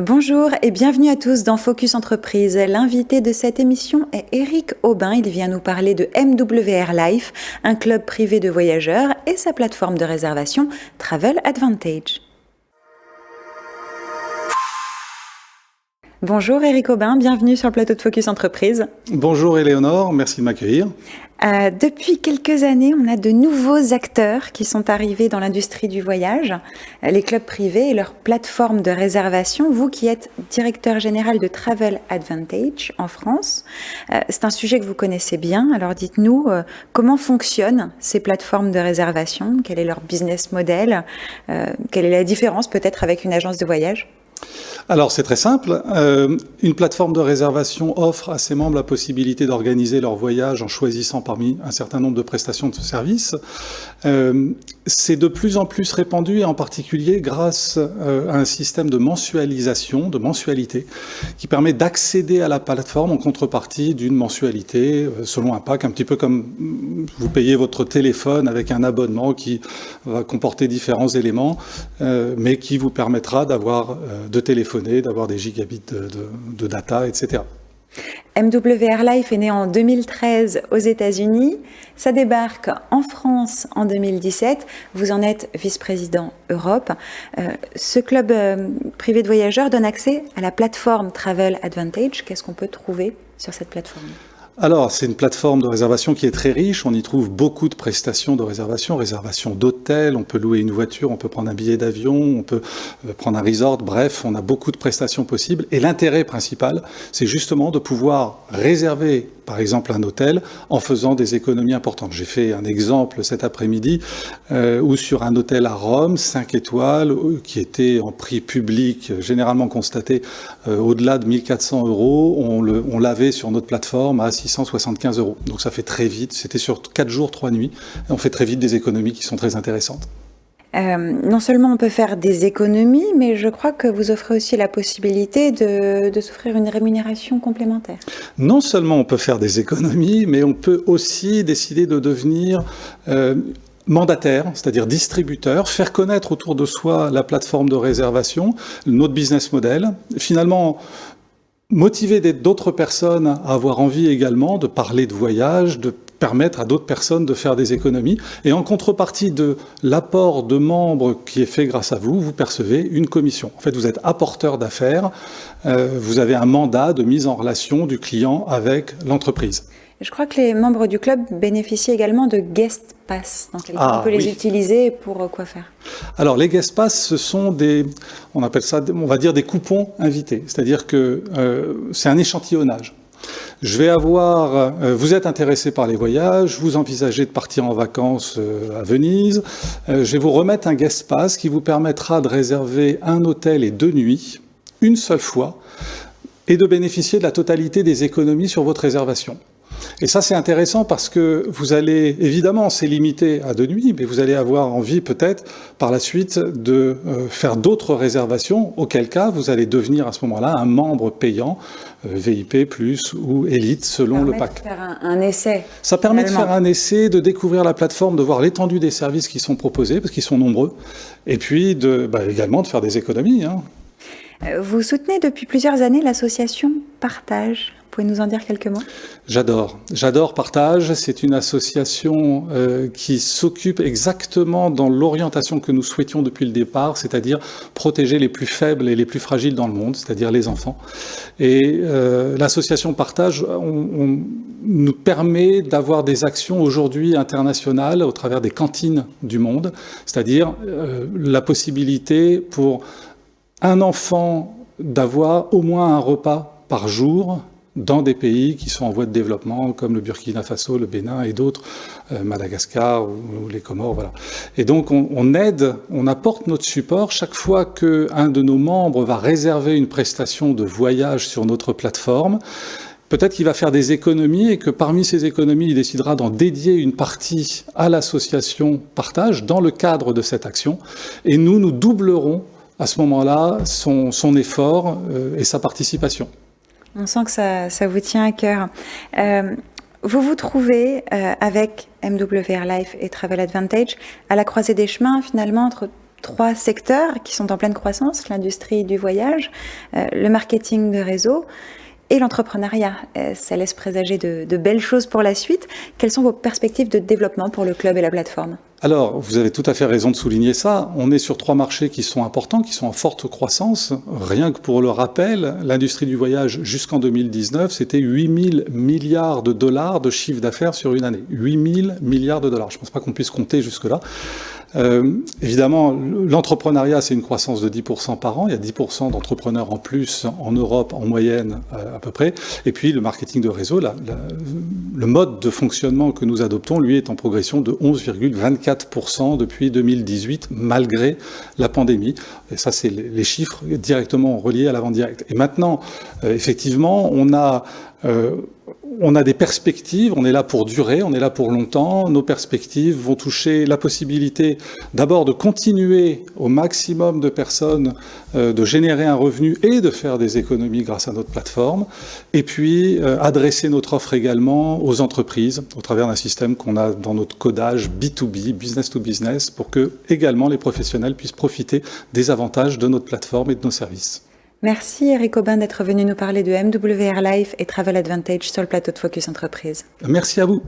Bonjour et bienvenue à tous dans Focus Entreprise. L'invité de cette émission est Eric Aubin. Il vient nous parler de MWR Life, un club privé de voyageurs et sa plateforme de réservation Travel Advantage. Bonjour Eric Aubin, bienvenue sur le plateau de Focus Entreprise. Bonjour Éléonore, merci de m'accueillir. Depuis quelques années, on a de nouveaux acteurs qui sont arrivés dans l'industrie du voyage, les clubs privés et leurs plateformes de réservation. Vous qui êtes directeur général de Travel Advantage en France, c'est un sujet que vous connaissez bien. Alors dites-nous, comment fonctionnent ces plateformes de réservation? Quel est leur business model? Quelle est la différence peut-être avec une agence de voyage? Alors c'est très simple, une plateforme de réservation offre à ses membres la possibilité d'organiser leur voyage en choisissant parmi un certain nombre de prestations de ce service. C'est de plus en plus répandu et en particulier grâce à un système de mensualisation, de mensualité, qui permet d'accéder à la plateforme en contrepartie d'une mensualité selon un pack, un petit peu comme vous payez votre téléphone avec un abonnement qui va comporter différents éléments, mais qui vous permettra de téléphoner, d'avoir des gigabits de data, etc. MWR Life est né en 2013 aux États-Unis. Ça débarque en France en 2017. Vous en êtes vice-président Europe. Ce club privé de voyageurs donne accès à la plateforme Travel Advantage. Qu'est-ce qu'on peut trouver sur cette plateforme ? Alors, c'est une plateforme de réservation qui est très riche. On y trouve beaucoup de prestations de réservation d'hôtels, on peut louer une voiture, on peut prendre un billet d'avion, on peut prendre un resort. Bref, on a beaucoup de prestations possibles. Et l'intérêt principal, c'est justement de pouvoir réserver, par exemple, un hôtel en faisant des économies importantes. J'ai fait un exemple cet après-midi où sur un hôtel à Rome, 5 étoiles, qui était en prix public, généralement constaté au-delà de 1 400 €, on l'avait sur notre plateforme à 675 €. Donc ça fait très vite, c'était sur 4 jours, 3 nuits, et on fait très vite des économies qui sont très intéressantes. Non seulement on peut faire des économies, mais je crois que vous offrez aussi la possibilité de s'offrir une rémunération complémentaire. Non seulement on peut faire des économies, mais on peut aussi décider de devenir mandataire, c'est-à-dire distributeur, faire connaître autour de soi la plateforme de réservation, notre business model. Finalement, motiver d'autres personnes à avoir envie également de parler de voyage, de permettre à d'autres personnes de faire des économies. Et en contrepartie de l'apport de membres qui est fait grâce à vous, vous percevez une commission. En fait, vous êtes apporteur d'affaires, vous avez un mandat de mise en relation du client avec l'entreprise. Je crois que les membres du club bénéficient également de guest pass. Donc, on peut les utiliser pour quoi faire? Alors, les guest pass, ce sont on appelle ça, on va dire des coupons invités. C'est-à-dire que c'est un échantillonnage. Vous êtes intéressé par les voyages, vous envisagez de partir en vacances à Venise, je vais vous remettre un guest pass qui vous permettra de réserver un hôtel et 2 nuits, une seule fois, et de bénéficier de la totalité des économies sur votre réservation. Et ça, c'est intéressant parce que vous allez, évidemment, c'est limité à 2 nuits, mais vous allez avoir envie peut-être par la suite de faire d'autres réservations, auquel cas vous allez devenir à ce moment-là un membre payant, VIP+, ou Élite, selon le pack. Ça permet de faire un essai. Ça permet de faire un essai, de découvrir la plateforme, de voir l'étendue des services qui sont proposés, parce qu'ils sont nombreux, et puis également de faire des économies. Vous soutenez depuis plusieurs années l'association Partage. Vous pouvez nous en dire quelques mots? J'adore Partage. C'est une association qui s'occupe exactement dans l'orientation que nous souhaitions depuis le départ, c'est-à-dire protéger les plus faibles et les plus fragiles dans le monde, c'est-à-dire les enfants. Et l'association Partage nous permet d'avoir des actions aujourd'hui internationales au travers des cantines du monde, c'est-à-dire la possibilité pour un enfant d'avoir au moins un repas par jour dans des pays qui sont en voie de développement, comme le Burkina Faso, le Bénin et d'autres, Madagascar ou les Comores, voilà. Et donc on aide, on apporte notre support chaque fois qu'un de nos membres va réserver une prestation de voyage sur notre plateforme. Peut-être qu'il va faire des économies et que parmi ces économies, il décidera d'en dédier une partie à l'association Partage dans le cadre de cette action. Et nous doublerons à ce moment-là son effort et sa participation. On sent que ça vous tient à cœur. Vous vous trouvez avec MWR Life et Travel Advantage à la croisée des chemins finalement entre 3 secteurs qui sont en pleine croissance, l'industrie du voyage, le marketing de réseau et l'entrepreneuriat. Ça laisse présager de belles choses pour la suite. Quelles sont vos perspectives de développement pour le club et la plateforme ? Alors, vous avez tout à fait raison de souligner ça. On est sur 3 marchés qui sont importants, qui sont en forte croissance. Rien que pour le rappel, l'industrie du voyage jusqu'en 2019, c'était 8 000 milliards de dollars de chiffre d'affaires sur une année. 8 000 milliards de dollars. Je ne pense pas qu'on puisse compter jusque-là. Évidemment, l'entrepreneuriat, c'est une croissance de 10% par an. Il y a 10% d'entrepreneurs en plus en Europe, en moyenne à peu près. Et puis, le marketing de réseau, le mode de fonctionnement que nous adoptons, lui, est en progression de 11,24% depuis 2018, malgré la pandémie. Et ça, c'est les chiffres directement reliés à la vente directe. Et maintenant, effectivement, on a des perspectives, on est là pour durer, on est là pour longtemps. Nos perspectives vont toucher la possibilité d'abord de continuer au maximum de personnes, de générer un revenu et de faire des économies grâce à notre plateforme. Et puis adresser notre offre également aux entreprises au travers d'un système qu'on a dans notre codage B2B, business to business, pour que également les professionnels puissent profiter des avantages de notre plateforme et de nos services. Merci Eric Aubin d'être venu nous parler de MWR Life et Travel Advantage sur le plateau de Focus Entreprise. Merci à vous.